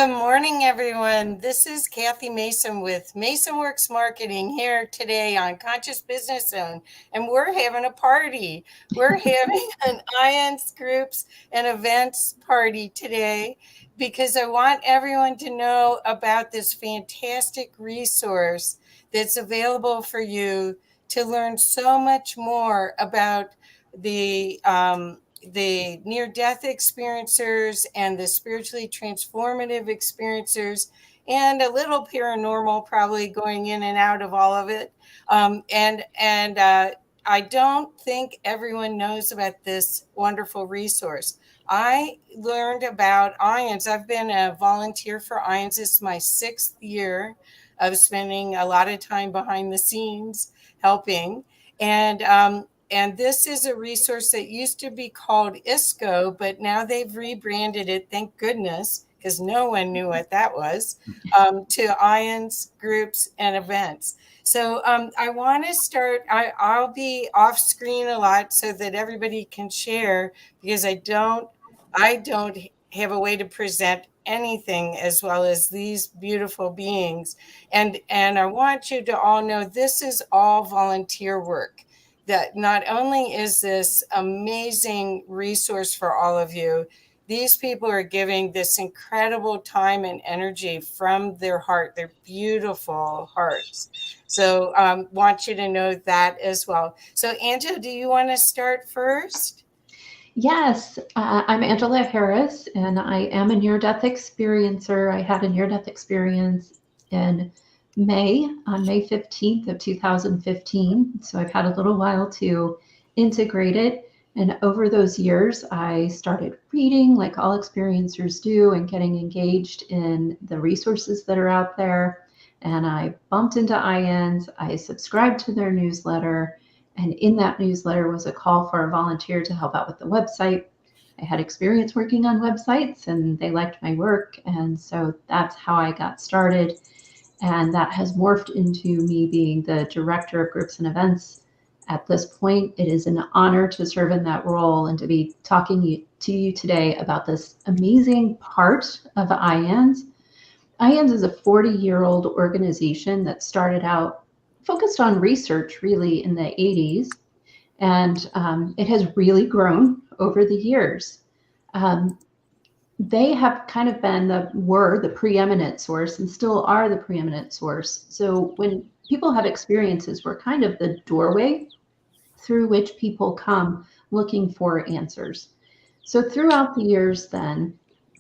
Good morning, everyone. This is Kathy Mason with Mason Works Marketing here today on Conscious Business Zone, and we're having a party. We're having an IANDS groups and events party today because I want everyone to know about this fantastic resource that's available for you to learn so much more about the near-death experiencers and the spiritually transformative experiencers, and a little paranormal probably going in and out of all of it. I don't think everyone knows about this wonderful resource. I learned about IANDS. I've been a volunteer for IANDS. This is my 6th year of spending a lot of time behind the scenes helping. And this is a resource that used to be called ISCO, but now they've rebranded it, thank goodness, because no one knew what that was, to IANDS groups and events. So I want to start, I'll be off screen a lot so that everybody can share, because I don't have a way to present anything as well as these beautiful beings. And I want you to all know this is all volunteer work. That not only is this amazing resource for all of you, these people are giving this incredible time and energy from their heart, their beautiful hearts. So want you to know that as well. So Angela, do you want to start first? Yes, I'm Angela Harris, and I am a near-death experiencer. I had a near-death experience on May 15th of 2015. So I've had a little while to integrate it. And over those years, I started reading like all experiencers do and getting engaged in the resources that are out there. And I bumped into IANDS. I subscribed to their newsletter. And in that newsletter was a call for a volunteer to help out with the website. I had experience working on websites and they liked my work. And so that's how I got started. And that has morphed into me being the director of groups and events. At this point, it is an honor to serve in that role and to be talking to you today about this amazing part of IANDS. IANDS is a 40-year-old organization that started out focused on research really in the 80s, and it has really grown over the years. They have kind of were the preeminent source and still are the preeminent source. So when people have experiences, we're kind of the doorway through which people come looking for answers. So throughout the years then,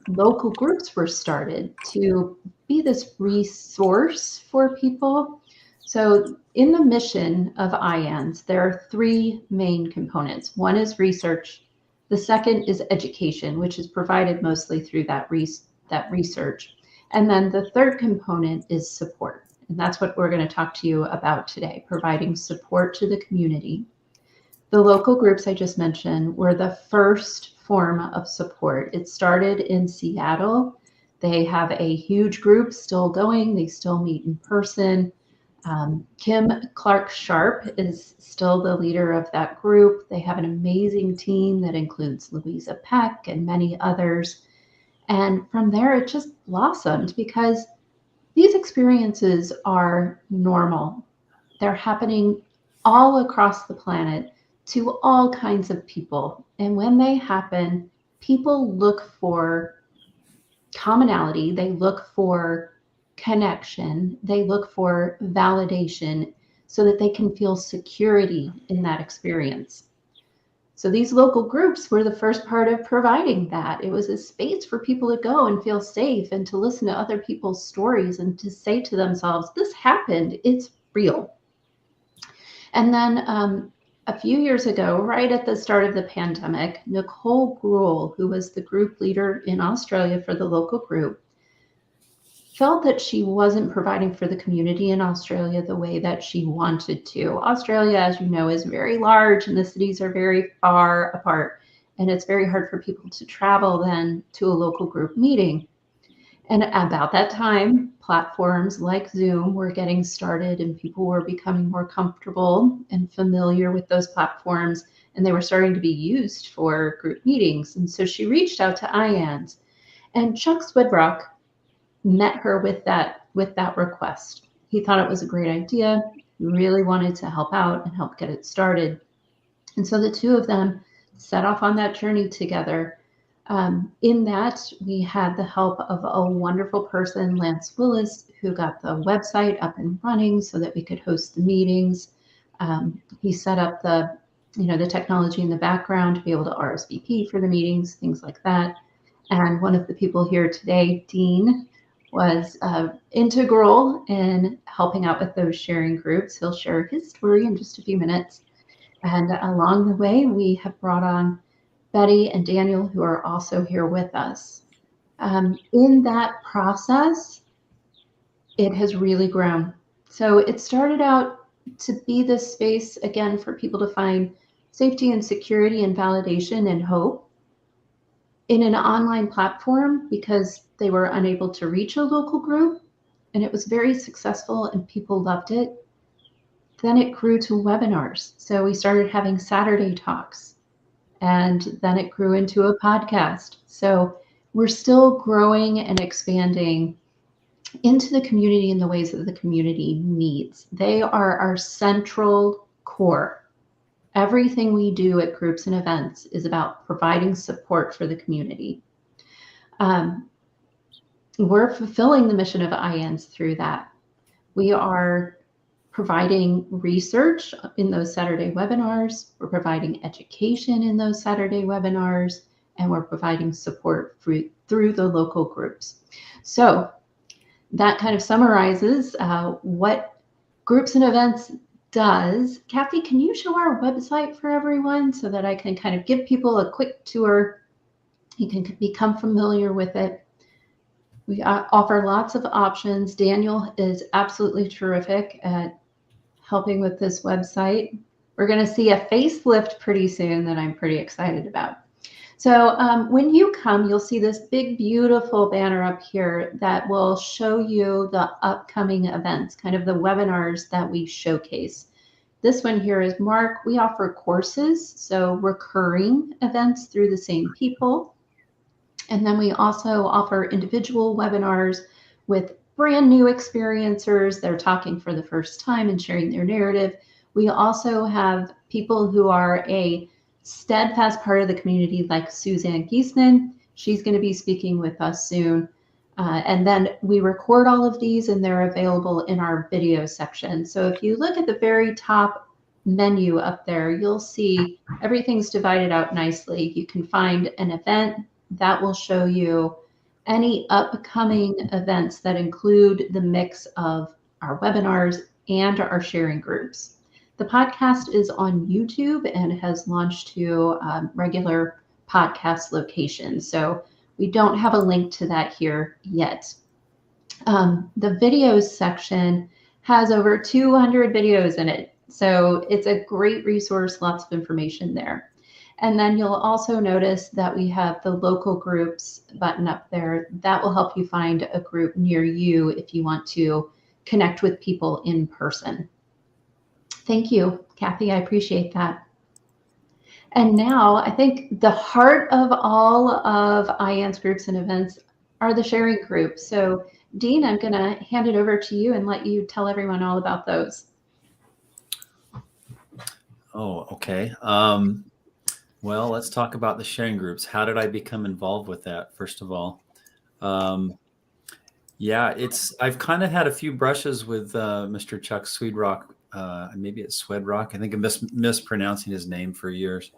local groups were started to be this resource for people. So in the mission of IANDS, there are 3 main components. One is research. The second is education, which is provided mostly through that research. And then the third component is support. And that's what we're going to talk to you about today, providing support to the community. The local groups I just mentioned were the first form of support. It started in Seattle. They have a huge group still going. They still meet in person. Kim Clark Sharp is still the leader of that group. They have an amazing team that includes Louisa Peck and many others. And from there, it just blossomed because these experiences are normal. They're happening all across the planet to all kinds of people. And when they happen, people look for commonality, they look for connection, they look for validation so that they can feel security in that experience. So these local groups were the first part of providing that. It was a space for people to go and feel safe and to listen to other people's stories and to say to themselves, this happened, it's real. And then a few years ago, right at the start of the pandemic, Nicole Gruhl, who was the group leader in Australia for the local group, felt that she wasn't providing for the community in Australia the way that she wanted to. Australia, as you know, is very large and the cities are very far apart. And it's very hard for people to travel then to a local group meeting. And about that time, platforms like Zoom were getting started and people were becoming more comfortable and familiar with those platforms. And they were starting to be used for group meetings. And so she reached out to IANDS. And Chuck Swedrock met her with that request. He thought it was a great idea. He really wanted to help out and help get it started. And so the two of them set off on that journey together. In that, we had the help of a wonderful person, Lance Willis, who got the website up and running so that we could host the meetings. He set up the technology in the background to be able to RSVP for the meetings, things like that. And one of the people here today, Dean, was integral in helping out with those sharing groups. He'll share his story in just a few minutes. And along the way, we have brought on Betty and Daniel, who are also here with us. In that process, it has really grown. So it started out to be this space, again, for people to find safety and security and validation and hope in an online platform because they were unable to reach a local group. And it was very successful and people loved it. Then it grew to webinars. So we started having Saturday talks, and then it grew into a podcast. So we're still growing and expanding into the community in the ways that the community needs. They are our central core. Everything we do at groups and events is about providing support for the community. We're fulfilling the mission of IANDS through that. We are providing research in those Saturday webinars, we're providing education in those Saturday webinars, and we're providing support through the local groups. So that kind of summarizes what groups and events does. Kathy, can you show our website for everyone so that I can kind of give people a quick tour? You can become familiar with it. We offer lots of options. Daniel is absolutely terrific at helping with this website. We're going to see a facelift pretty soon that I'm pretty excited about. So when you come, you'll see this big, beautiful banner up here that will show you the upcoming events, kind of the webinars that we showcase. This one here is Mark. We offer courses, so recurring events through the same people. And then we also offer individual webinars with brand new experiencers. They're talking for the first time and sharing their narrative. We also have people who are a steadfast part of the community, like Suzanne Giesman. She's going to be speaking with us soon. And then we record all of these and they're available in our video section. So if you look at the very top menu up there, you'll see everything's divided out nicely. You can find an event that will show you any upcoming events that include the mix of our webinars and our sharing groups. The podcast is on YouTube and has launched to regular podcast locations. So we don't have a link to that here yet. The videos section has over 200 videos in it. So it's a great resource, lots of information there. And then you'll also notice that we have the local groups button up there. That will help you find a group near you if you want to connect with people in person. Thank you, Kathy. I appreciate that. And now I think the heart of all of IANDS groups and events are the sharing groups. So Dean, I'm going to hand it over to you and let you tell everyone all about those. Oh, okay. Well, let's talk about the sharing groups. How did I become involved with that, first of all? Yeah, I've kind of had a few brushes with Mr. Chuck Swedrock. Maybe it's Swedrock. I think I'm mispronouncing his name for years.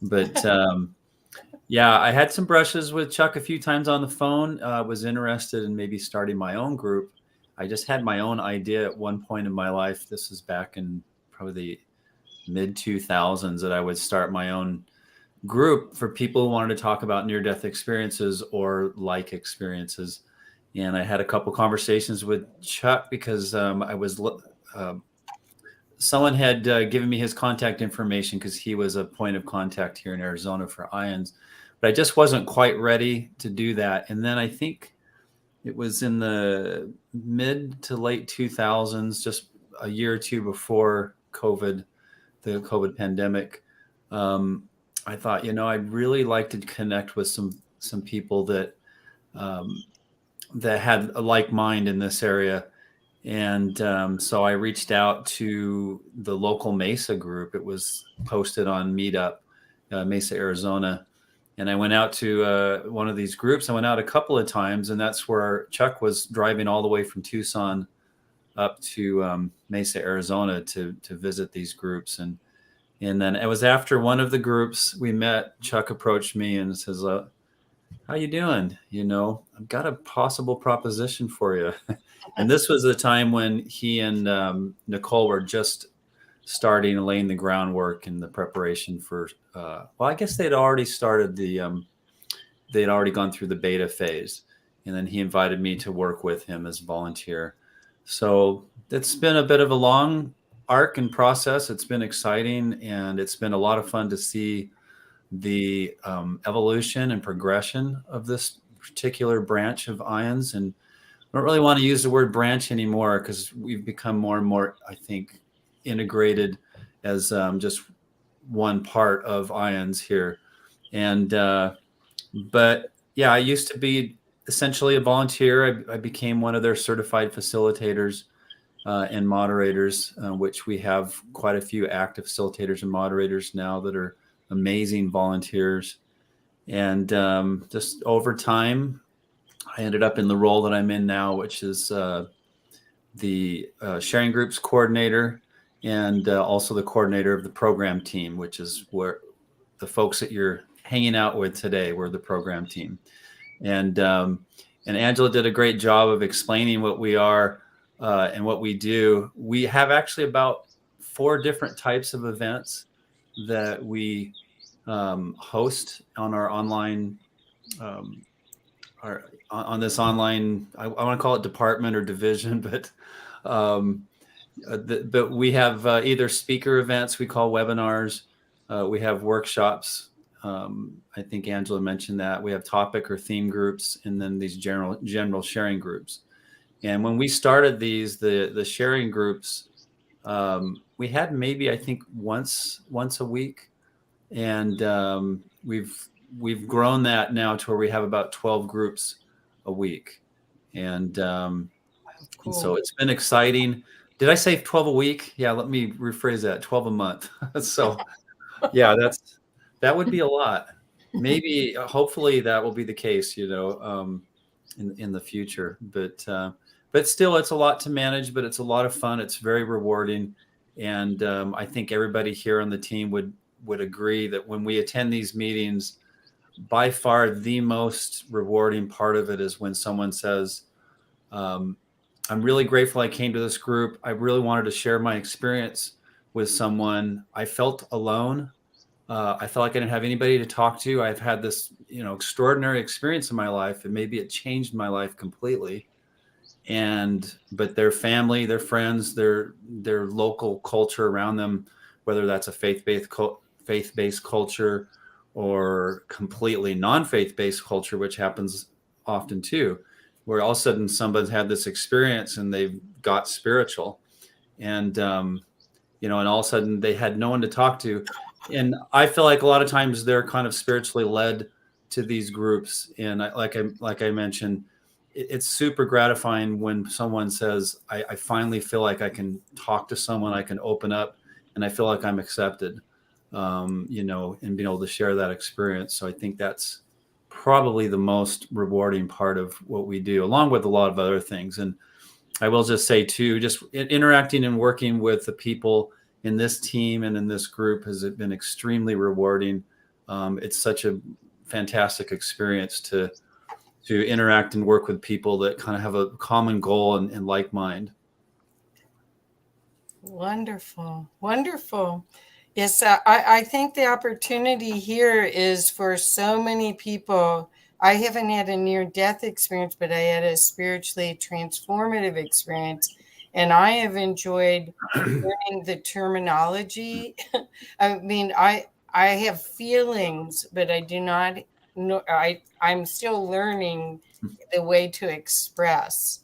But yeah, I had some brushes with Chuck a few times on the phone. Was interested in maybe starting my own group. I just had my own idea at one point in my life. This is back in probably the mid-2000s that I would start my own group for people who wanted to talk about near-death experiences or like experiences. And I had a couple conversations with Chuck because someone had given me his contact information because he was a point of contact here in Arizona for IANDS, but I just wasn't quite ready to do that. And then I think it was in the mid to late 2000s, just a year or two before the COVID pandemic, I thought, I'd really like to connect with some people that that had a like mind in this area. And so I reached out to the local Mesa group. It was posted on Meetup, Mesa, Arizona. And I went out to one of these groups. I went out a couple of times, and that's where Chuck was driving all the way from Tucson up to Mesa, Arizona to visit these groups. And then it was after one of the groups we met, Chuck approached me and says, how you doing? I've got a possible proposition for you. And this was the time when he and Nicole were just starting and laying the groundwork and the preparation for, well, I guess they'd already started they'd already gone through the beta phase. And then he invited me to work with him as a volunteer. So it's been a bit of a long arc and process. It's been exciting, and it's been a lot of fun to see the evolution and progression of this particular branch of IANDS. And I don't really want to use the word branch anymore, because we've become more and more, I think, integrated as just one part of IANDS here. And but yeah, I used to be essentially a volunteer. I became one of their certified facilitators and moderators, which we have quite a few active facilitators and moderators now that are amazing volunteers. And just over time, I ended up in the role that I'm in now, which is the sharing groups coordinator, and also the coordinator of the program team, which is where the folks that you're hanging out with today were the program team. And Angela did a great job of explaining what we are and what we do. We have actually about 4 different types of events that we host on our online, on this online, I want to call it department or division, but but we have either speaker events we call webinars, we have workshops. I think Angela mentioned that we have topic or theme groups, and then these general sharing groups. And when we started these, the sharing groups, we had maybe, I think, once a week, and we've grown that now to where we have about 12 groups a week, and Cool. so it's been exciting. Did I say 12 a week? Yeah, let me rephrase that. 12 a month. So yeah, that would be a lot. Maybe, hopefully, that will be the case, in the future. But still, it's a lot to manage. But it's a lot of fun. It's very rewarding, and I think everybody here on the team would agree that when we attend these meetings, by far the most rewarding part of it is when someone says, I'm really grateful I came to this group. I really wanted to share my experience with someone. I felt alone. I felt like I didn't have anybody to talk to. I've had this, extraordinary experience in my life, and maybe it changed my life completely. But their family, their friends, their local culture around them, whether that's a faith-based culture or completely non-faith-based culture, which happens often too, where all of a sudden somebody's had this experience and they've got spiritual, and and all of a sudden they had no one to talk to. And I feel like a lot of times they're kind of spiritually led to these groups. And like I mentioned, it's super gratifying when someone says, I finally feel like I can talk to someone, I can open up, and I feel like I'm accepted, and being able to share that experience. So I think that's probably the most rewarding part of what we do, along with a lot of other things. And I will just say too, just interacting and working with the people in this team and in this group has been extremely rewarding. It's such a fantastic experience to interact and work with people that kind of have a common goal and like mind. Wonderful. Wonderful. Yes, I think the opportunity here is for so many people. I haven't had a near-death experience, but I had a spiritually transformative experience, and I have enjoyed learning the terminology. I mean, I have feelings, but I do not know. I'm still learning the way to express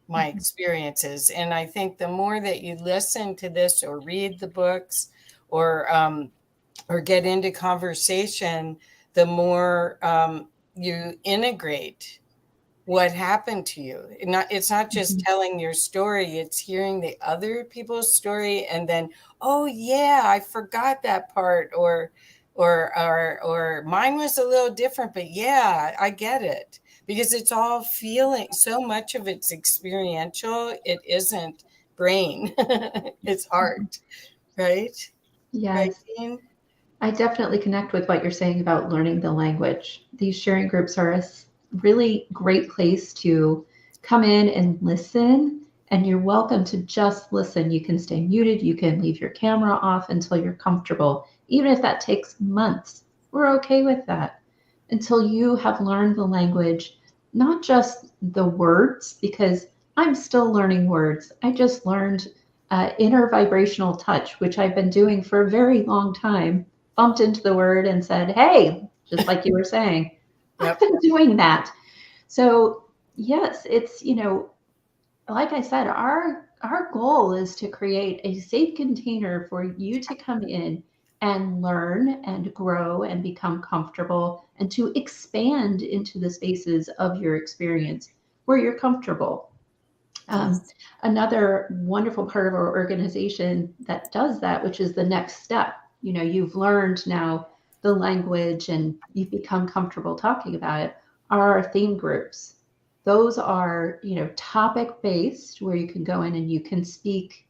my experiences. And I think the more that you listen to this or read the books or get into conversation, the more you integrate what happened to you. It's not just telling your story, it's hearing the other people's story, and then, oh yeah, I forgot that part, or mine was a little different, but yeah, I get it. Because it's all feeling, so much of it's experiential. It isn't brain, it's heart, right? Right, Yes. Dean? I definitely connect with what you're saying about learning the language. These sharing groups are a really great place to come in and listen, and you're welcome to just listen. You can stay muted, you can leave your camera off until you're comfortable. Even if that takes months, we're okay with that until you have learned the language, not just the words, because I'm still learning words. I just learned inner vibrational touch, which I've been doing for a very long time. Bumped into the word and said, hey, just like you were saying, I've been doing that. So yes, it's, like I said, our goal is to create a safe container for you to come in and learn and grow and become comfortable and to expand into the spaces of your experience where you're comfortable. Another wonderful part of our organization that does that, which is the next step. You've learned now the language and you've become comfortable talking about it, are our theme groups. Those are, topic based, where you can go in and you can speak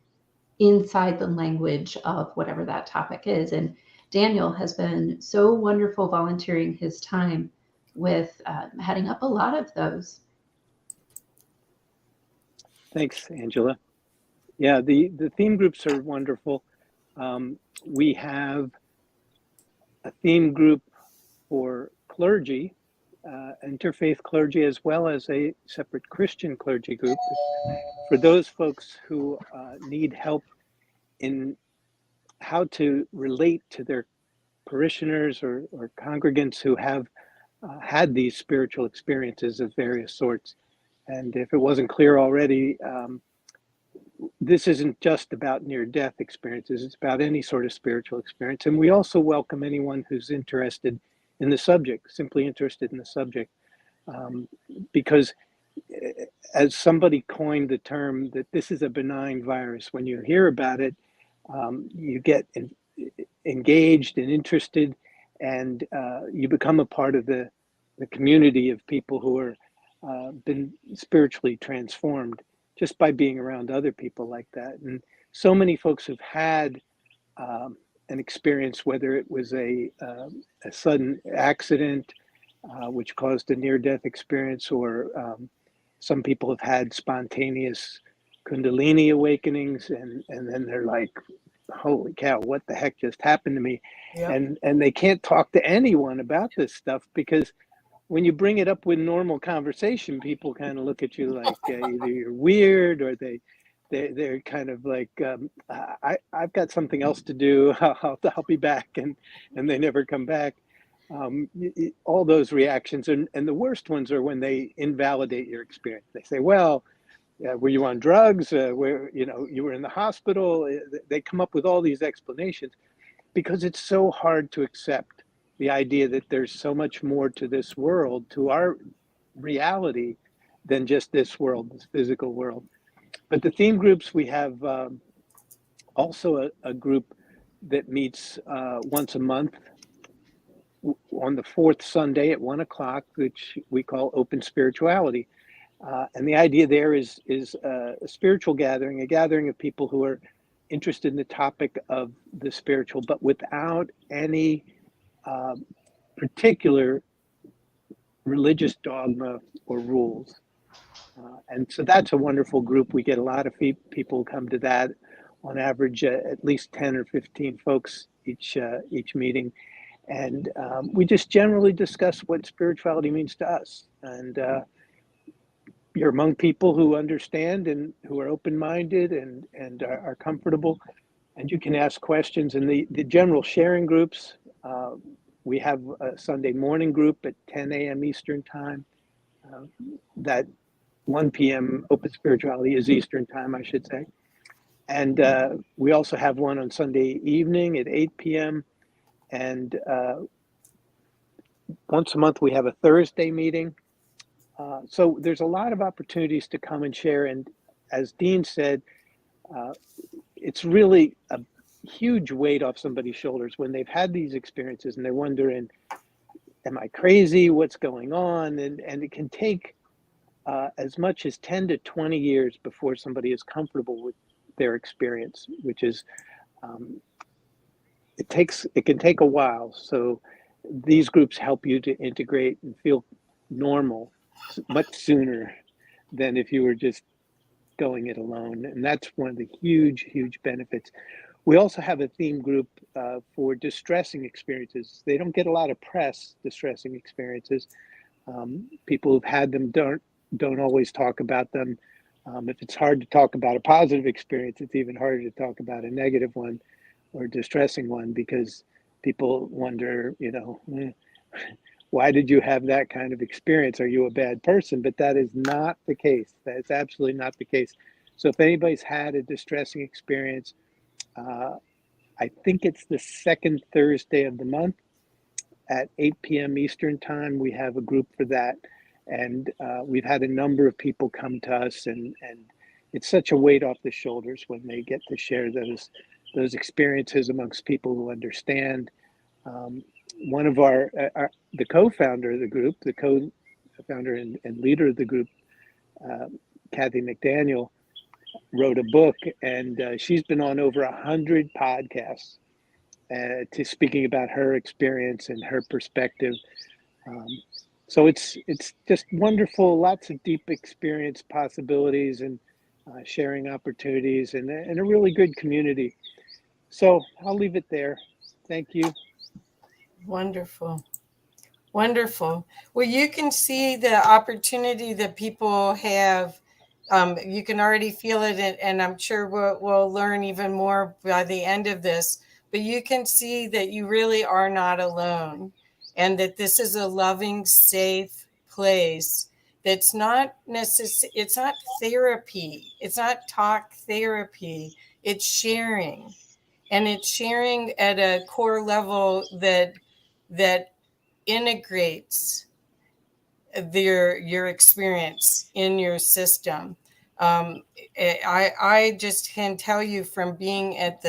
inside the language of whatever that topic is. And Daniel has been so wonderful volunteering his time with heading up a lot of those. Thanks, Angela. Yeah, the theme groups are wonderful. We have a theme group for clergy, interfaith clergy, as well as a separate Christian clergy group for those folks who need help in how to relate to their parishioners or congregants who have had these spiritual experiences of various sorts. And if it wasn't clear already, this isn't just about near-death experiences, it's about any sort of spiritual experience. And we also welcome anyone who's interested in the subject, simply interested in the subject. Because as somebody coined the term that this is a benign virus, when you hear about it, you get engaged and interested, and you become a part of the community of people who are been spiritually transformed just by being around other people like that. And so many folks have had an experience, whether it was a sudden accident, which caused a near-death experience, or some people have had spontaneous Kundalini awakenings, and then they're like, holy cow, what the heck just happened to me? And they can't talk to anyone about this stuff, because when you bring it up with normal conversation, people kind of look at you like either you're weird, or they're kind of like, I've got something else to do. I'll be back, and they never come back. All those reactions, and the worst ones are when they invalidate your experience. They say, well, were you on drugs? Where you were in the hospital? They come up with all these explanations, because it's so hard to accept the idea that there's so much more to this world, to our reality, than just this world, this physical world. But the theme groups, we have also a group that meets once a month on the fourth Sunday at 1:00, which we call Open Spirituality. And the idea there is a spiritual gathering, a gathering of people who are interested in the topic of the spiritual, but without any particular religious dogma or rules. And so that's a wonderful group. We get a lot of people come to that, on average at least 10 or 15 folks each meeting. And we just generally discuss what spirituality means to us. And you're among people who understand and who are open-minded and are comfortable, and you can ask questions. And the general sharing groups, we have a Sunday morning group at 10 a.m. Eastern time. That 1 p.m. Open Spirituality is Eastern time, I should say. And we also have one on Sunday evening at 8 p.m. And once a month we have a Thursday meeting. So there's a lot of opportunities to come and share. And as Dean said, it's really a huge weight off somebody's shoulders when they've had these experiences and they're wondering, am I crazy? What's going on? And it can take as much as 10 to 20 years before somebody is comfortable with their experience, which is, it can take a while. So these groups help you to integrate and feel normal much sooner than if you were just going it alone. And that's one of the huge, huge benefits. We also have a theme group for distressing experiences. They don't get a lot of press, distressing experiences. People who've had them don't always talk about them. If it's hard to talk about a positive experience, it's even harder to talk about a negative one or distressing one, because people wonder, why did you have that kind of experience? Are you a bad person? But that is not the case. That is absolutely not the case. So if anybody's had a distressing experience, I think it's the second Thursday of the month at 8 p.m. Eastern time. We have a group for that. And we've had a number of people come to us, and it's such a weight off the shoulders when they get to share those experiences amongst people who understand. One of the co-founder of the group, the co-founder and leader of the group, Kathy McDaniel, wrote a book, and she's been on over 100 podcasts to speaking about her experience and her perspective. So it's just wonderful, lots of deep experience possibilities and sharing opportunities, and a really good community. So I'll leave it there. Thank you. Wonderful. Wonderful. Well, you can see the opportunity that people have. You can already feel it, and I'm sure we'll learn even more by the end of this. But you can see that you really are not alone, and that this is a loving, safe place. That's not it's not therapy. It's not talk therapy. It's sharing, and it's sharing at a core level that integrates your experience in your system. I just can tell you from being at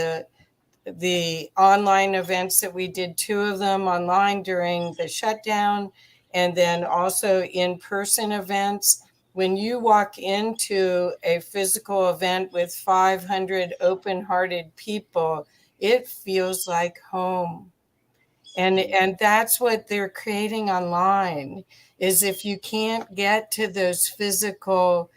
the online events that we did, 2 of them online during the shutdown, and then also in-person events. When you walk into a physical event with 500 open-hearted people, it feels like home. And that's what they're creating online, is if you can't get to those physical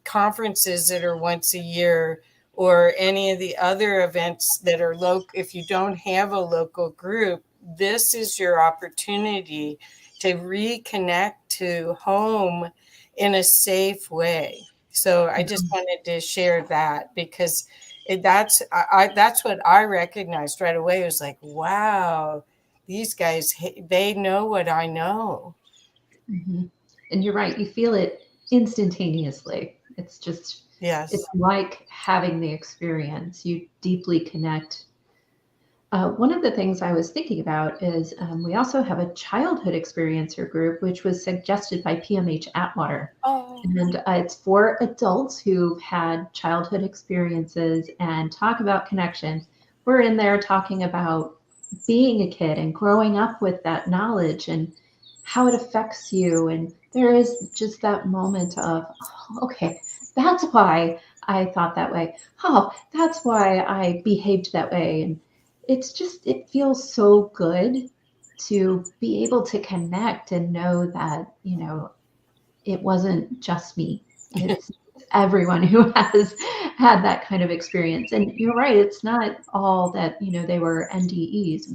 conferences that are once a year, or any of the other events that are local, if you don't have a local group, this is your opportunity to reconnect to home in a safe way. So I just wanted to share that, because that's what I recognized right away. It was like, wow, these guys, they know what I know. Mm-hmm. And you're right, you feel it instantaneously. It's just, yes, it's like having the experience. You deeply connect. One of the things I was thinking about is we also have a childhood experiencer group, which was suggested by PMH Atwater. Oh. And it's for adults who've had childhood experiences and talk about connection. We're in there talking about being a kid and growing up with that knowledge and how it affects you. And there is just that moment of, oh, okay, that's why I thought that way. Oh, that's why I behaved that way. And it's just, it feels so good to be able to connect and know that, it wasn't just me. It's everyone who has had that kind of experience. And you're right, it's not all that, they were NDEs.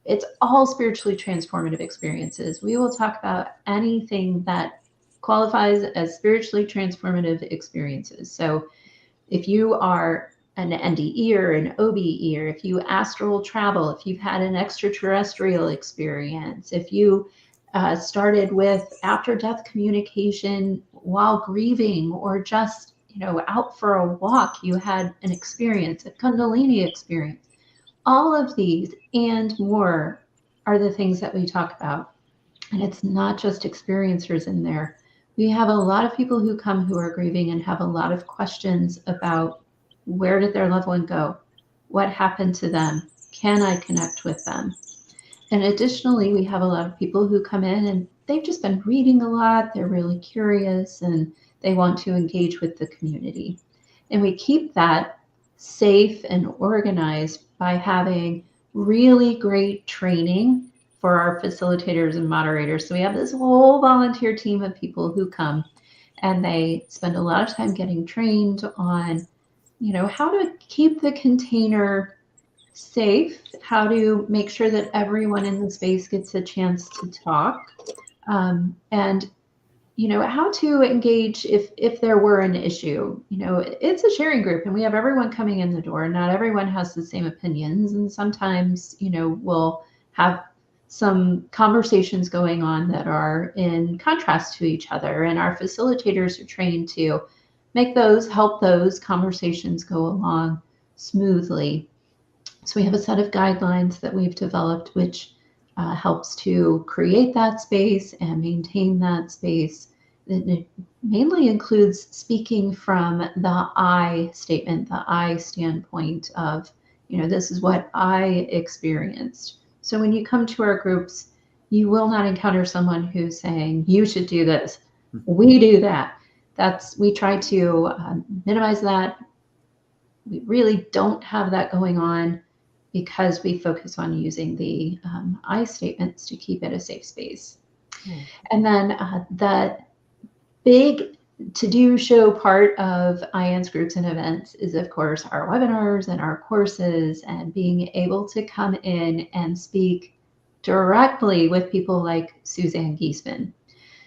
It's all spiritually transformative experiences. We will talk about anything that qualifies as spiritually transformative experiences. So if you are an NDEr, an OBEer, if you astral travel, if you've had an extraterrestrial experience, if you started with after-death communication while grieving, or just, out for a walk, you had an experience, a Kundalini experience. All of these and more are the things that we talk about. And it's not just experiencers in there. We have a lot of people who come who are grieving and have a lot of questions about where did their loved one go? What happened to them? Can I connect with them? And additionally, we have a lot of people who come in and they've just been reading a lot. They're really curious and they want to engage with the community. And we keep that safe and organized by having really great training for our facilitators and moderators. So we have this whole volunteer team of people who come and they spend a lot of time getting trained on, how to keep the container safe, how to make sure that everyone in the space gets a chance to talk, and how to engage if there were an issue. It's a sharing group and we have everyone coming in the door. Not everyone has the same opinions, and sometimes we'll have some conversations going on that are in contrast to each other, and our facilitators are trained to help those conversations go along smoothly. So we have a set of guidelines that we've developed, which helps to create that space and maintain that space. It mainly includes speaking from the I statement, the I standpoint of, this is what I experienced. So when you come to our groups, you will not encounter someone who's saying, you should do this. We do that. We try to minimize that. We really don't have that going on because we focus on using the I statements to keep it a safe space. And then the big to-do show part of IANDS groups and events is, of course, our webinars and our courses and being able to come in and speak directly with people like Suzanne Giesman.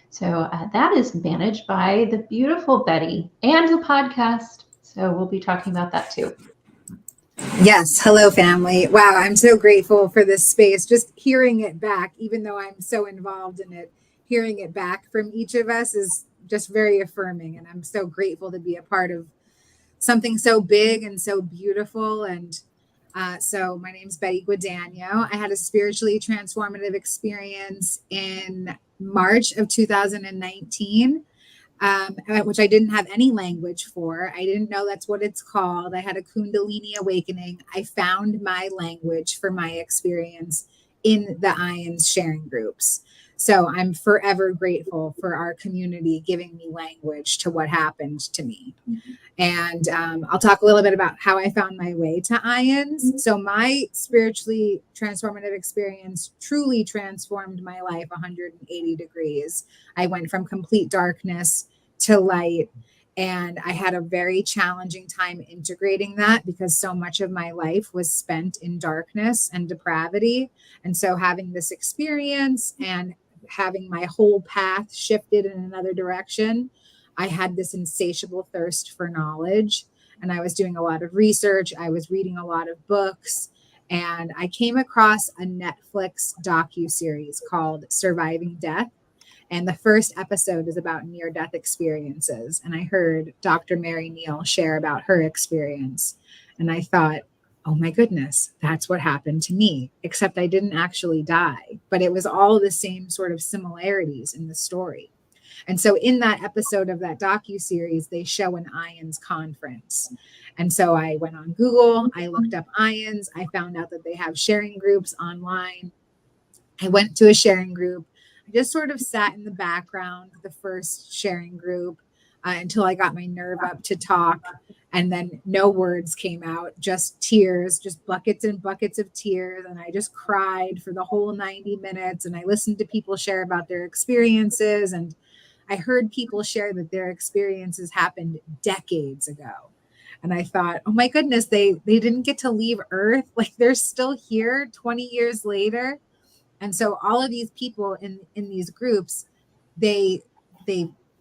So that is managed by the beautiful Betty and the podcast. So we'll be talking about that too. Yes. Hello, family. Wow. I'm so grateful for this space. Just hearing it back, even though I'm so involved in it, hearing it back from each of us is just very affirming. And I'm so grateful to be a part of something so big and so beautiful. And so my name's Betty Guadagno. I had a spiritually transformative experience in March of 2019. Which I didn't have any language for. I didn't know that's what it's called. I had a Kundalini awakening. I found my language for my experience in the IANDS sharing groups. So I'm forever grateful for our community giving me language to what happened to me. And I'll talk a little bit about how I found my way to IANDS. So my spiritually transformative experience truly transformed my life 180 degrees. I went from complete darkness to light. And I had a very challenging time integrating that because so much of my life was spent in darkness and depravity. And so having this experience and having my whole path shifted in another direction, I had this insatiable thirst for knowledge. And I was doing a lot of research. I was reading a lot of books. And I came across a Netflix docuseries called Surviving Death. And the first episode is about near-death experiences. And I heard Dr. Mary Neal share about her experience. And I thought, oh my goodness, that's what happened to me, except I didn't actually die. But it was all the same sort of similarities in the story. And so in that episode of that docuseries, they show an IANDS conference. And so I went on Google, I looked up IANDS, I found out that they have sharing groups online. I went to a sharing group. I just sort of sat in the background, the first sharing group, until I got my nerve up to talk. And then no words came out, just tears, just buckets and buckets of tears. And I just cried for the whole 90 minutes. And I listened to people share about their experiences. And I heard people share that their experiences happened decades ago. And I thought, oh my goodness, they didn't get to leave Earth. Like they're still here 20 years later. And so all of these people in these groups, they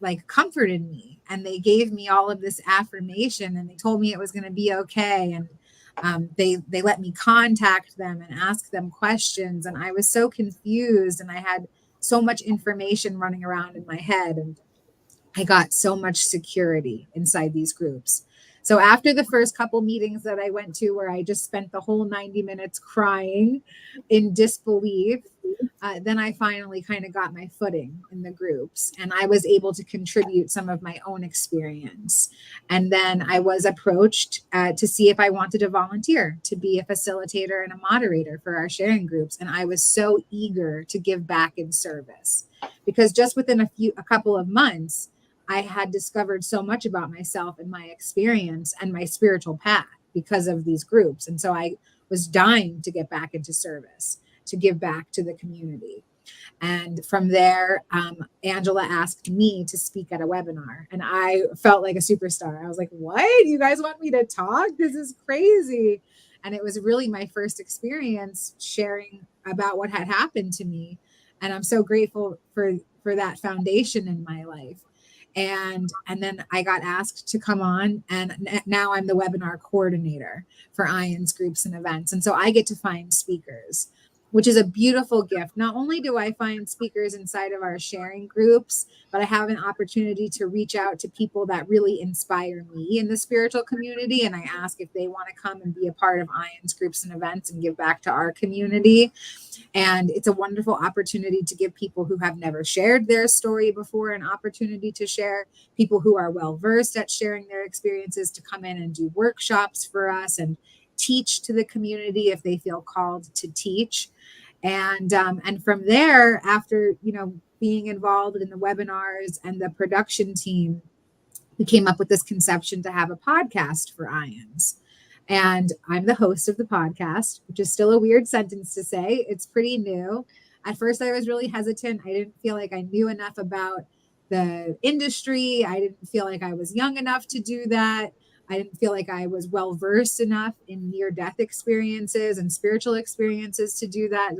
like comforted me and they gave me all of this affirmation and they told me it was going to be okay. And they let me contact them and ask them questions. And I was so confused and I had so much information running around in my head. And I got so much security inside these groups. So after the first couple meetings that I went to where I just spent the whole 90 minutes crying in disbelief, then I finally kind of got my footing in the groups, and I was able to contribute some of my own experience. And then I was approached to see if I wanted to volunteer to be a facilitator and a moderator for our sharing groups. And I was so eager to give back in service, because just within a couple of months, I had discovered so much about myself and my experience and my spiritual path because of these groups. And so I was dying to get back into service, to give back to the community. And from there, Angela asked me to speak at a webinar, and I felt like a superstar. I was like, what? You guys want me to talk? This is crazy. And it was really my first experience sharing about what had happened to me. And I'm so grateful for that foundation in my life. And then I got asked to come on, and now I'm the webinar coordinator for IANDS groups and events. And so I get to find speakers, which is a beautiful gift. Not only do I find speakers inside of our sharing groups, but I have an opportunity to reach out to people that really inspire me in the spiritual community. And I ask if they want to come and be a part of IANDS groups and events and give back to our community. And it's a wonderful opportunity to give people who have never shared their story before an opportunity to share, people who are well-versed at sharing their experiences to come in and do workshops for us and teach to the community if they feel called to teach. And from there, after, being involved in the webinars and the production team, we came up with this conception to have a podcast for IANDS. And I'm the host of the podcast, which is still a weird sentence to say. It's pretty new. At first, I was really hesitant. I didn't feel like I knew enough about the industry. I didn't feel like I was young enough to do that. I didn't feel like I was well-versed enough in near-death experiences and spiritual experiences to do that.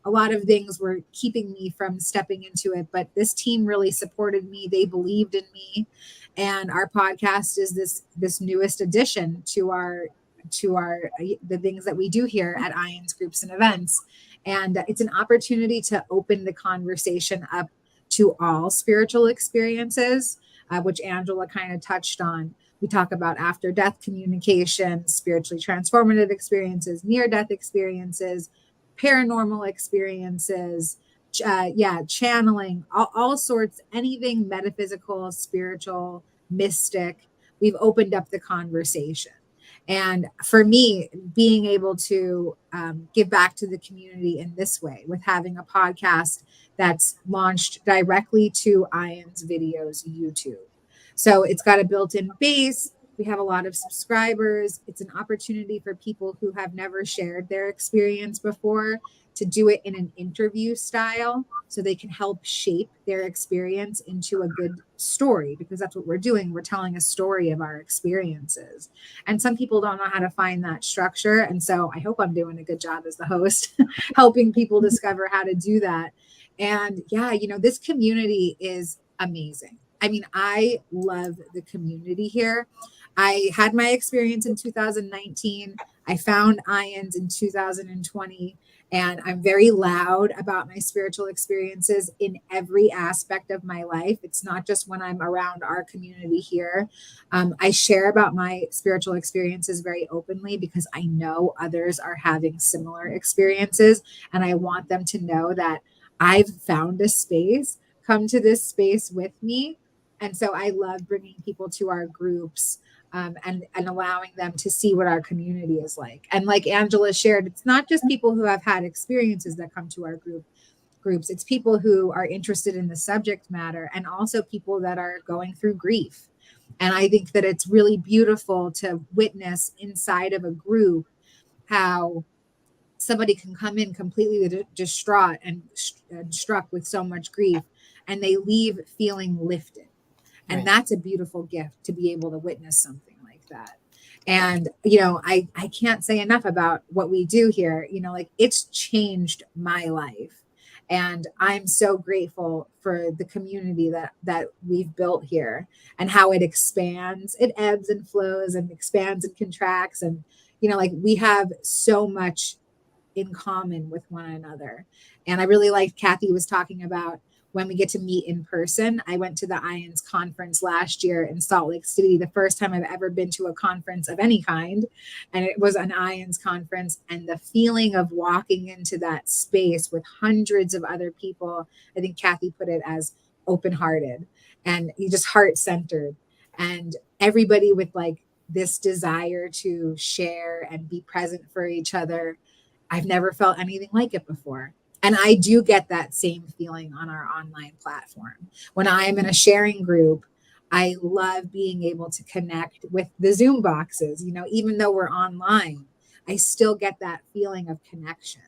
A lot of things were keeping me from stepping into it, but this team really supported me. They believed in me. And our podcast is this newest addition to the things that we do here at IANDS groups and events. And it's an opportunity to open the conversation up to all spiritual experiences, which Angela kind of touched on. We talk about after-death communication, spiritually transformative experiences, near-death experiences, paranormal experiences, channeling, all sorts, anything metaphysical, spiritual, mystic. We've opened up the conversation. And for me, being able to give back to the community in this way, with having a podcast that's launched directly to IANDS Videos YouTube. So it's got a built-in base. We have a lot of subscribers. It's an opportunity for people who have never shared their experience before to do it in an interview style, so they can help shape their experience into a good story, because that's what we're doing. We're telling a story of our experiences. And some people don't know how to find that structure. And so I hope I'm doing a good job as the host, helping people discover how to do that. And this community is amazing. I mean, I love the community here. I had my experience in 2019. I found IANDS in 2020. And I'm very loud about my spiritual experiences in every aspect of my life. It's not just when I'm around our community here. I share about my spiritual experiences very openly because I know others are having similar experiences. And I want them to know that I've found a space. Come to this space with me. And so I love bringing people to our groups and allowing them to see what our community is like. And like Angela shared, it's not just people who have had experiences that come to our groups. It's people who are interested in the subject matter, and also people that are going through grief. And I think that it's really beautiful to witness inside of a group how somebody can come in completely distraught and struck with so much grief, and they leave feeling lifted. And that's a beautiful gift, to be able to witness something like that. And, I can't say enough about what we do here. It's changed my life. And I'm so grateful for the community that we've built here, and how it expands. It ebbs and flows and expands and contracts. And, we have so much in common with one another. And I really liked Kathy was talking about when we get to meet in person. I went to the IANDS conference last year in Salt Lake City, the first time I've ever been to a conference of any kind. And it was an IANDS conference. And the feeling of walking into that space with hundreds of other people, I think Kathy put it as open-hearted and you just heart-centered. And everybody with like this desire to share and be present for each other. I've never felt anything like it before. And I do get that same feeling on our online platform. When I'm in a sharing group, I love being able to connect with the Zoom boxes. You know, even though we're online, I still get that feeling of connection.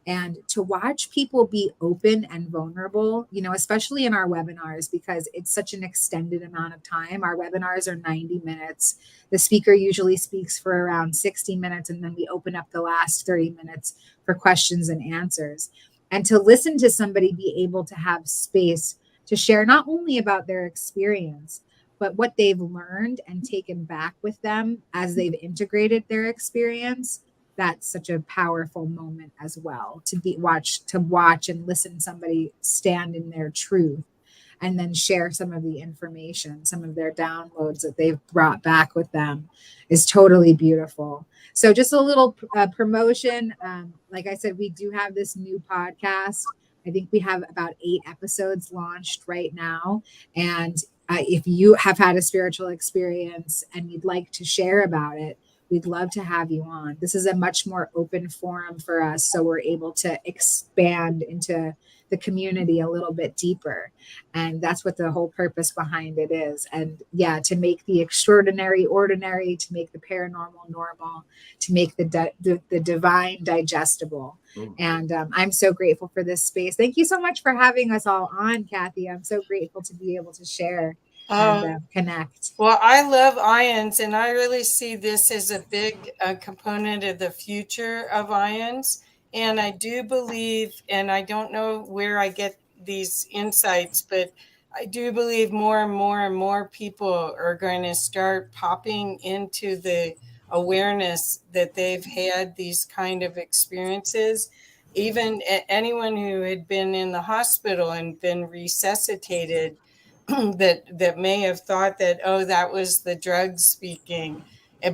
And to watch people be open and vulnerable, you know, especially in our webinars, because it's such an extended amount of time. Our webinars are 90 minutes. The speaker usually speaks for around 60 minutes, and then we open up the last 30 minutes for questions and answers. And to listen to somebody be able to have space to share not only about their experience, but what they've learned and taken back with them as they've integrated their experience. That's such a powerful moment as well, to watch and listen to somebody stand in their truth and then share some of the information, some of their downloads that they've brought back with them is totally beautiful. So just a little promotion. Like I said, we do have this new podcast. I think we have about 8 episodes launched right now. And if you have had a spiritual experience and you'd like to share about it, we'd love to have you on. This is a much more open forum for us, so we're able to expand into the community a little bit deeper. And that's what the whole purpose behind it is. And yeah, to make the extraordinary ordinary, to make the paranormal normal, to make the divine digestible. Ooh. And I'm so grateful for this space. Thank you so much for having us all on, Kathy. I'm so grateful to be able to share and connect. Well, I love IANDS, and I really see this as a big component of the future of IANDS. And I do believe, and I don't know where I get these insights, but I do believe more and more and more people are going to start popping into the awareness that they've had these kind of experiences. Even anyone who had been in the hospital and been resuscitated, that may have thought that, oh, that was the drugs speaking,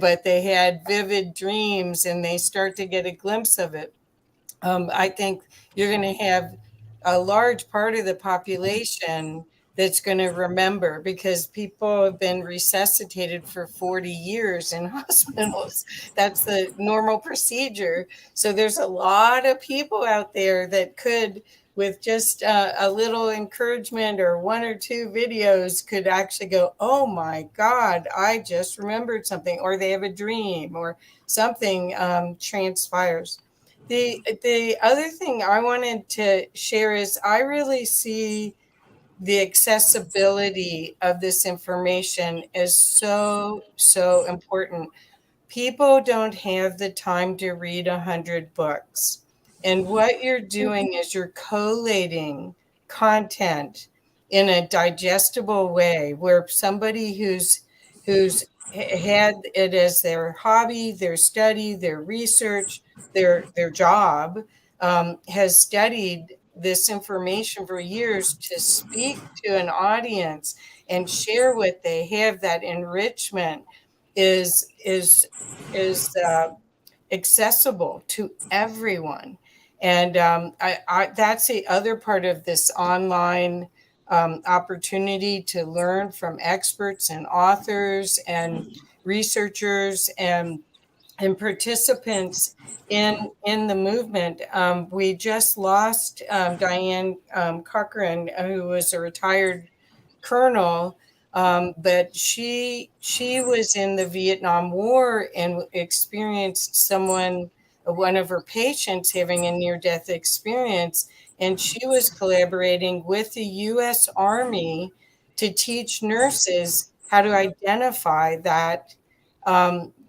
but they had vivid dreams and they start to get a glimpse of it. I think you're going to have a large part of the population that's going to remember, because people have been resuscitated for 40 years in hospitals. That's the normal procedure. So there's a lot of people out there that could, with just a little encouragement or 1 or 2 videos, could actually go, oh my God, I just remembered something, or they have a dream or something transpires. The other thing I wanted to share is I really see the accessibility of this information is so important. People don't have the time to read 100 books. And what you're doing is you're collating content in a digestible way, where somebody who's had it as their hobby, their study, their research, their job, has studied this information for years to speak to an audience and share what they have. That enrichment is accessible to everyone. And that's the other part of this online opportunity to learn from experts and authors and researchers and participants in the movement. We just lost Diane Cochran, who was a retired colonel, but she was in the Vietnam War and experienced one of her patients having a near-death experience, and she was collaborating with the U.S. Army to teach nurses how to identify that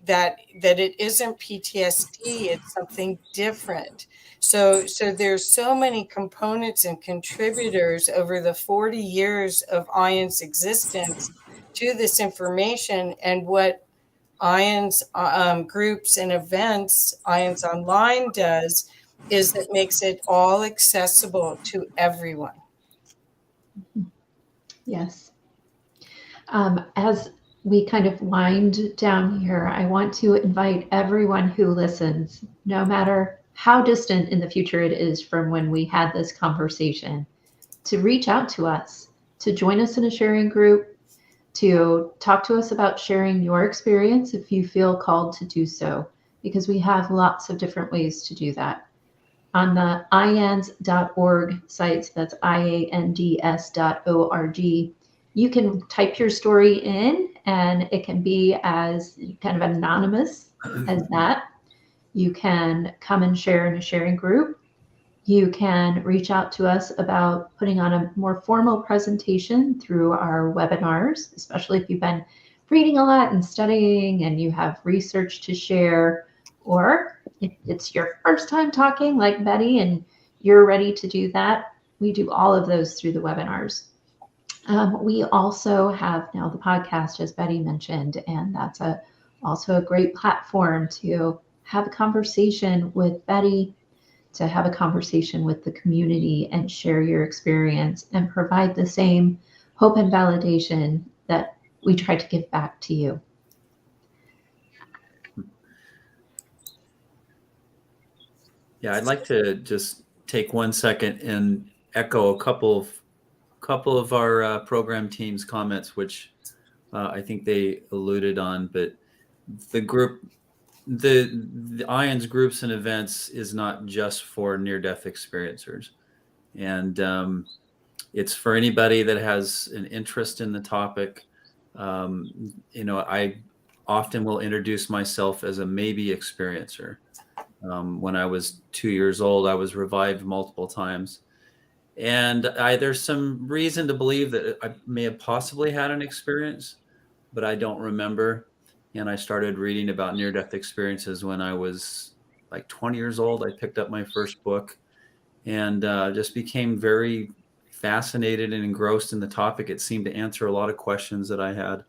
that it isn't PTSD, it's something different. So there's so many components and contributors over the 40 years of IANDS existence to this information. And what IANDS groups and events, IANDS Online does, is it makes it all accessible to everyone. Yes. As we kind of wind down here, I want to invite everyone who listens, no matter how distant in the future it is from when we had this conversation, to reach out to us, to join us in a sharing group, to talk to us about sharing your experience if you feel called to do so, because we have lots of different ways to do that. On the IANDS.org site, that's IANDS.org, you can type your story in and it can be as kind of anonymous as that. You can come and share in a sharing group. You can reach out to us about putting on a more formal presentation through our webinars, especially if you've been reading a lot and studying and you have research to share, or if it's your first time talking like Betty and you're ready to do that. We do all of those through the webinars. We also have now the podcast, as Betty mentioned, and that's also a great platform to have a conversation with Betty, to have a conversation with the community and share your experience and provide the same hope and validation that we try to give back to you. Yeah, I'd like to just take 1 second and echo a couple of our program team's comments, which I think they alluded on. But the IANDS groups and events is not just for near-death experiencers, and it's for anybody that has an interest in the topic. I often will introduce myself as a maybe experiencer. When I was 2 years old, I was revived multiple times. And there's some reason to believe that I may have possibly had an experience, but I don't remember. And I started reading about near-death experiences when I was like 20 years old. I picked up my first book and just became very fascinated and engrossed in the topic. It seemed to answer a lot of questions that I had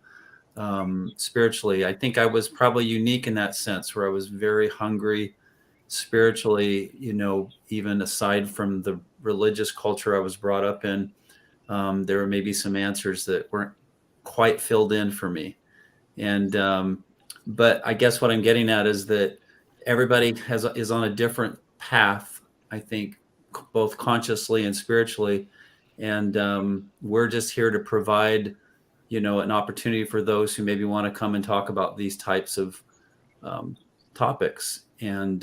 spiritually. I think I was probably unique in that sense, where I was very hungry spiritually, even aside from the religious culture I was brought up in. There were maybe some answers that weren't quite filled in for me. And but I guess what I'm getting at is that everybody is on a different path, I think, both consciously and spiritually. And we're just here to provide, an opportunity for those who maybe want to come and talk about these types of topics and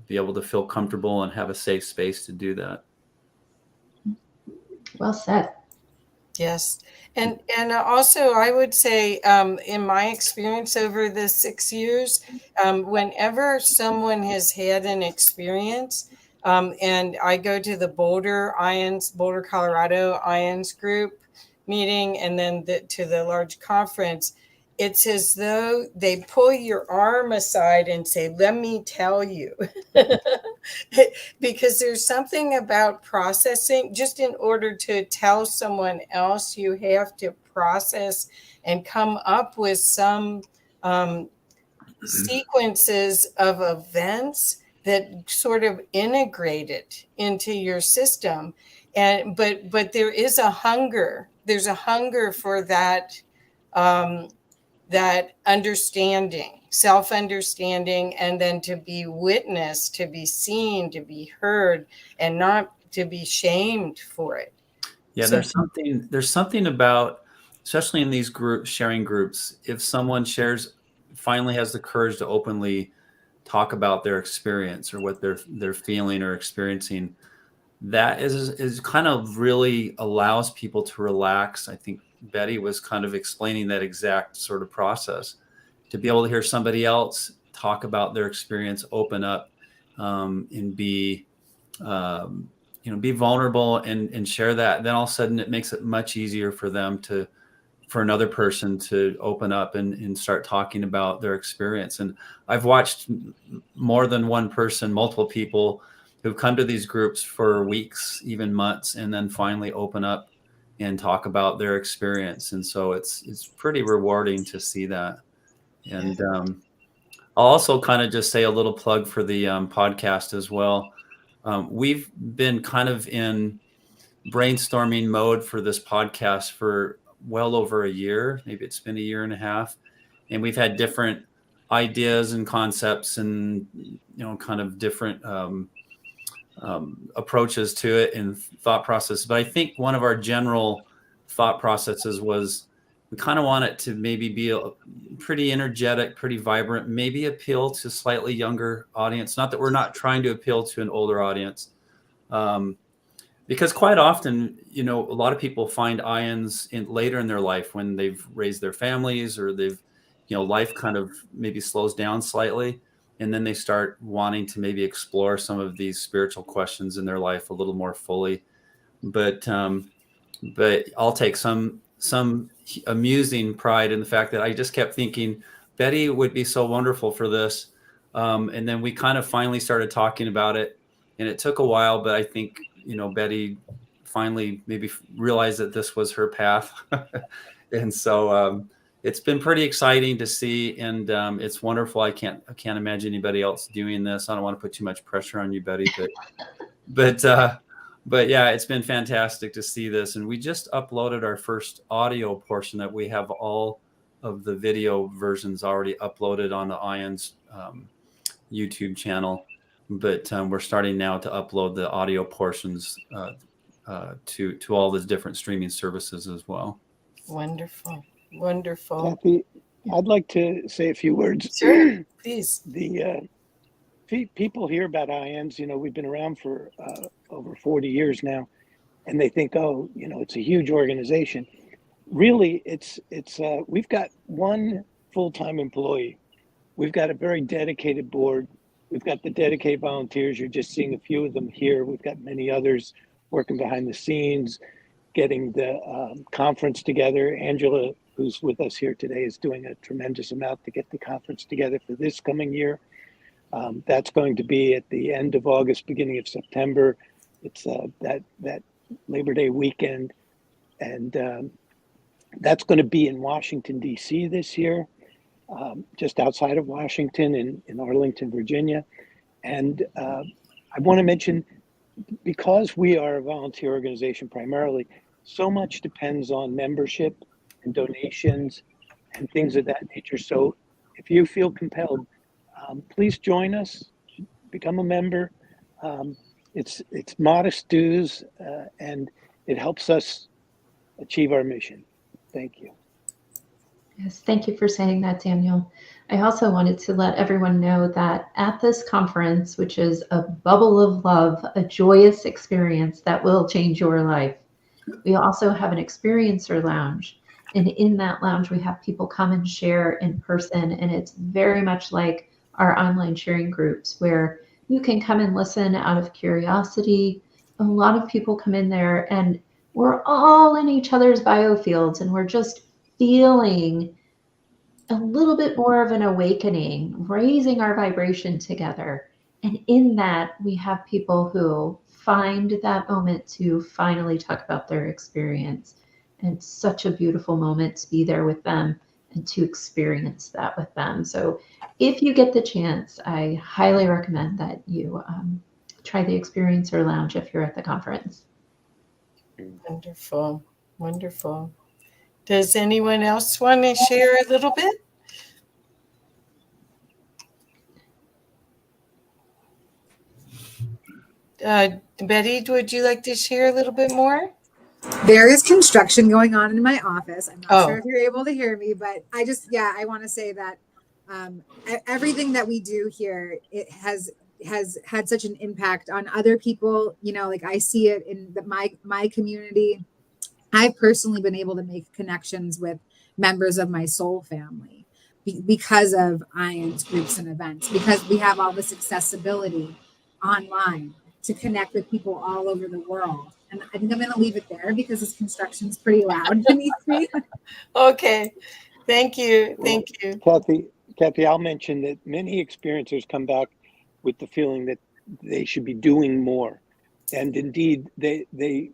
be able to feel comfortable and have a safe space to do that. Well said. Yes. And also, I would say, in my experience over the 6 years, whenever someone has had an experience, and I go to the Boulder, Colorado IANDS group meeting, and then to the large conference, it's as though they pull your arm aside and say, let me tell you. Because there's something about processing. Just in order to tell someone else, you have to process and come up with some sequences of events that sort of integrate it into your system. And but there is a hunger. There's a hunger for that that understanding, self-understanding, and then to be witnessed, to be seen, to be heard, and not to be shamed for it. Yeah, So- there's something about, especially in these sharing groups, if someone finally has the courage to openly talk about their experience or what they're feeling or experiencing, that is kind of really allows people to relax. I think Betty was kind of explaining that exact sort of process, to be able to hear somebody else talk about their experience, open up, and be vulnerable and share that. Then all of a sudden it makes it much easier for another person to open up and start talking about their experience. And I've watched more than one person, multiple people who've come to these groups for weeks, even months, and then finally open up and talk about their experience. And so it's pretty rewarding to see that. And I'll also kind of just say a little plug for the podcast as well. We've been kind of in brainstorming mode for this podcast for well over a year. Maybe it's been a year and a half. And we've had different ideas and concepts and, kind of different approaches to it and thought process. But I think one of our general thought processes was we kind of want it to maybe be pretty energetic, pretty vibrant, maybe appeal to slightly younger audience. Not that we're not trying to appeal to an older audience. Because quite often, a lot of people find IANDS later in their life when they've raised their families or they've, life kind of maybe slows down slightly. And then they start wanting to maybe explore some of these spiritual questions in their life a little more fully. But I'll take some amusing pride in the fact that I just kept thinking Betty would be so wonderful for this. And then we kind of finally started talking about it, and it took a while, but I think, Betty finally maybe realized that this was her path. And so it's been pretty exciting to see, and it's wonderful. I can't imagine anybody else doing this. I don't want to put too much pressure on you, Betty, but yeah, it's been fantastic to see this. And we just uploaded our first audio portion that we have all of the video versions already uploaded on the IANDS YouTube channel. But we're starting now to upload the audio portions to all the different streaming services as well. Wonderful. Kathy, I'd like to say a few words. Sure, please. The people hear about IANDS, we've been around for over 40 years now, and they think, it's a huge organization. Really, it's we've got one full-time employee. We've got a very dedicated board. We've got the dedicated volunteers. You're just seeing a few of them here. We've got many others working behind the scenes, getting the conference together. Angela, who's with us here today, is doing a tremendous amount to get the conference together for this coming year. That's going to be at the end of August, beginning of September. It's that Labor Day weekend. And that's going to be in Washington, D.C. this year. Just outside of Washington in Arlington, Virginia. And I want to mention, because we are a volunteer organization primarily, so much depends on membership and donations and things of that nature. So if you feel compelled, please join us, become a member. It's modest dues, and it helps us achieve our mission. Thank you. Yes, thank you for saying that, Daniel. I also wanted to let everyone know that at this conference, which is a bubble of love, a joyous experience that will change your life, we also have an experiencer lounge. And in that lounge, we have people come and share in person. And it's very much like our online sharing groups where you can come and listen out of curiosity. A lot of people come in there and we're all in each other's biofields, and we're just feeling a little bit more of an awakening, raising our vibration together. And in that, we have people who find that moment to finally talk about their experience. And it's such a beautiful moment to be there with them and to experience that with them. So if you get the chance, I highly recommend that you try the Experiencer Lounge if you're at the conference. Wonderful. Does anyone else want to share a little bit? Betty, would you like to share a little bit more? There is construction going on in my office. I'm not sure if you're able to hear me, but I want to say that everything that we do here, it has had such an impact on other people. Like I see it in my community. I've personally been able to make connections with members of my soul family because of IANDS groups and events, because we have all this accessibility online to connect with people all over the world. And I think I'm going to leave it there because this construction is pretty loud beneath me. Okay. Thank you. Kathy, I'll mention that many experiencers come back with the feeling that they should be doing more. And indeed, they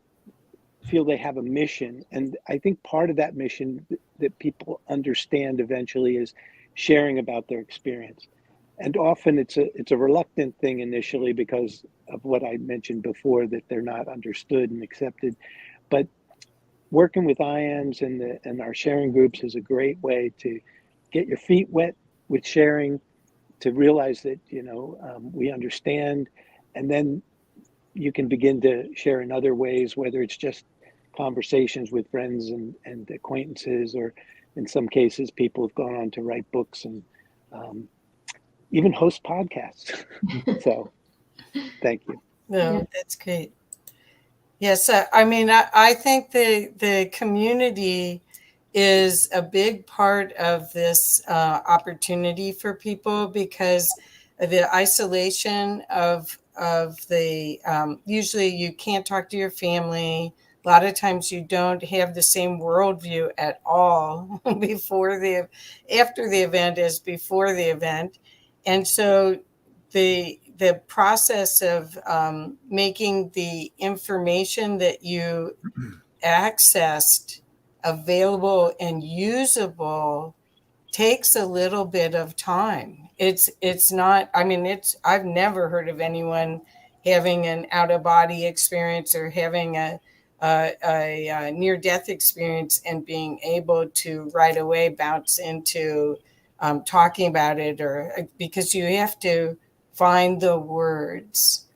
feel they have a mission. And I think part of that mission that people understand eventually is sharing about their experience. and often it's a reluctant thing initially because of what I mentioned before, that they're not understood and accepted. But working with IANDS and our sharing groups is a great way to get your feet wet with sharing, to realize that we understand, and then you can begin to share in other ways, whether it's just conversations with friends and acquaintances, or in some cases people have gone on to write books and even host podcasts. So thank you. No, Yeah. that's great. Yes, I think the community is a big part of this opportunity for people, because the isolation of the usually you can't talk to your family. A lot of times you don't have the same worldview at all after the event as before the event, and so the process of making the information that you accessed available and usable takes a little bit of time. It's not, I've never heard of anyone having an out of body experience or having a near death experience and being able to right away bounce into talking about it, or because you have to find the words.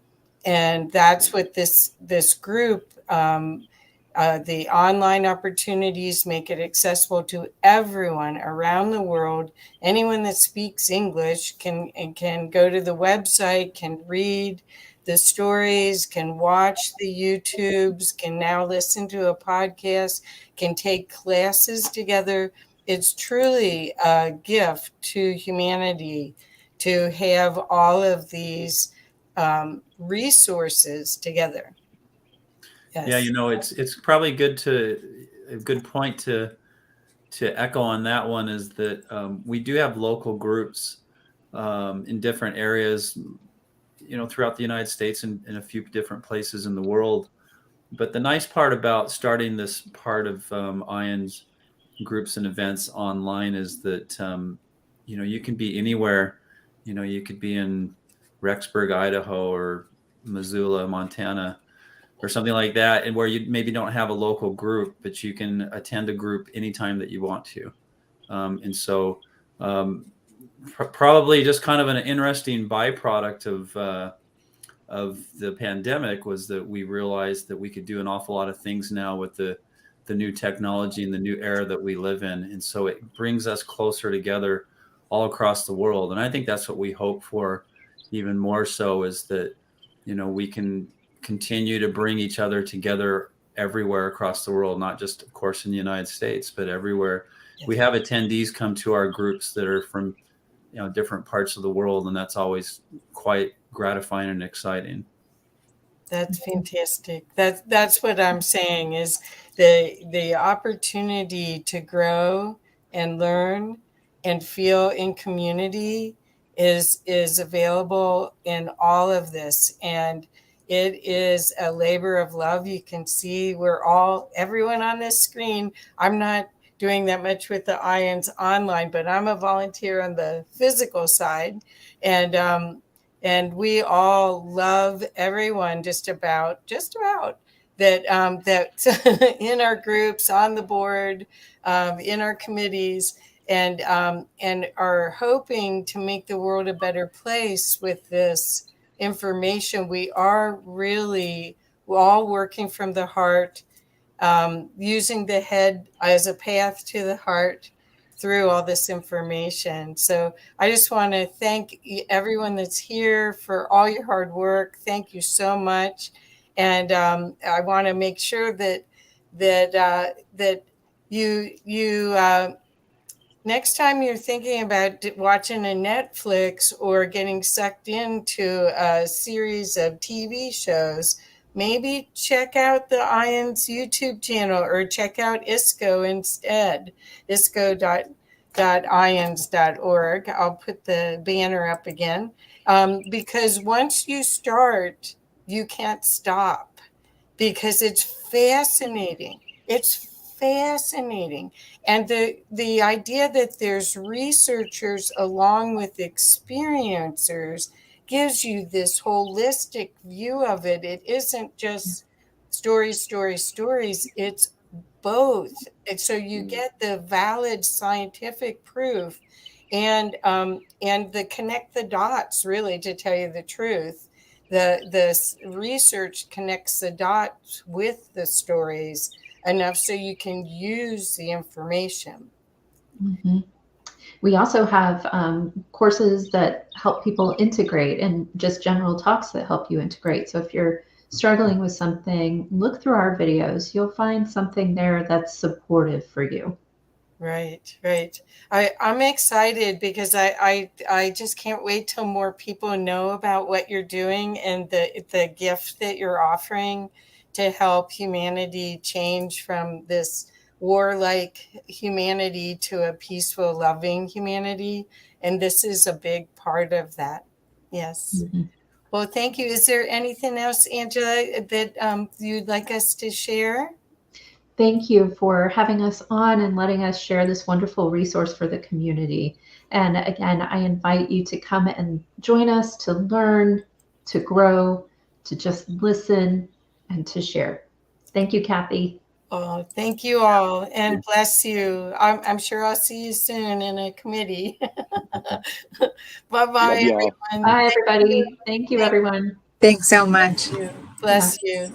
And that's what this group, the online opportunities make it accessible to everyone around the world. Anyone that speaks English can go to the website, can read the stories, can watch the YouTubes, can now listen to a podcast, can take classes together. It's truly a gift to humanity to have all of these resources together. Yes. Yeah, it's probably a good point to echo on that one, is that we do have local groups in different areas, throughout the United States and in a few different places in the world. But the nice part about starting this part of IANDS groups and events online is that you can be anywhere. You could be in Rexburg, Idaho, or Missoula, Montana, or something like that, and where you maybe don't have a local group, but you can attend a group anytime that you want to. And so probably just kind of an interesting byproduct of the pandemic was that we realized that we could do an awful lot of things now with the new technology and the new era that we live in. And so it brings us closer together all across the world. And I think that's what we hope for even more so, is that, we can continue to bring each other together everywhere across the world, not just, of course, in the United States, but everywhere. We have attendees come to our groups that are from, different parts of the world, and that's always quite gratifying and exciting. That's fantastic. That's what I'm saying, is the opportunity to grow and learn and feel in community is available in all of this. And it is a labor of love. You can see everyone on this screen. I'm not doing that much with the IANDS online, but I'm a volunteer on the physical side. And we all love everyone just about that that in our groups, on the board, in our committees, and are hoping to make the world a better place with this information. We are really all working from the heart, using the head as a path to the heart through all this information. So I just want to thank everyone that's here for all your hard work. Thank you so much. And I want to make sure that you next time you're thinking about watching a Netflix or getting sucked into a series of TV shows, maybe check out the IANDS YouTube channel, or check out ISCO instead, isco.iands.org. I'll put the banner up again, because once you start, you can't stop, because it's fascinating. It's fascinating. And the idea that there's researchers along with experiencers gives you this holistic view of it. It isn't just stories, it's both. And so you get the valid scientific proof and the connect the dots, really, to tell you the truth. The research connects the dots with the stories enough so you can use the information. Mm-hmm. We also have courses that help people integrate and just general talks that help you integrate. So if you're struggling with something, look through our videos. You'll find something there that's supportive for you. Right. I'm excited because I just can't wait till more people know about what you're doing and the gift that you're offering to help humanity change from this warlike humanity to a peaceful, loving humanity. And this is a big part of that. Yes. Mm-hmm. Well, thank you. Is there anything else, Angela, that you'd like us to share? Thank you for having us on and letting us share this wonderful resource for the community. And again, I invite you to come and join us to learn, to grow, to just listen, and to share. Thank you, Kathy. Oh, thank you all, and bless you. I'm sure I'll see you soon in a committee. Bye-bye, everyone. Bye, everybody. Thank you, everyone. Thanks so much. Bless you.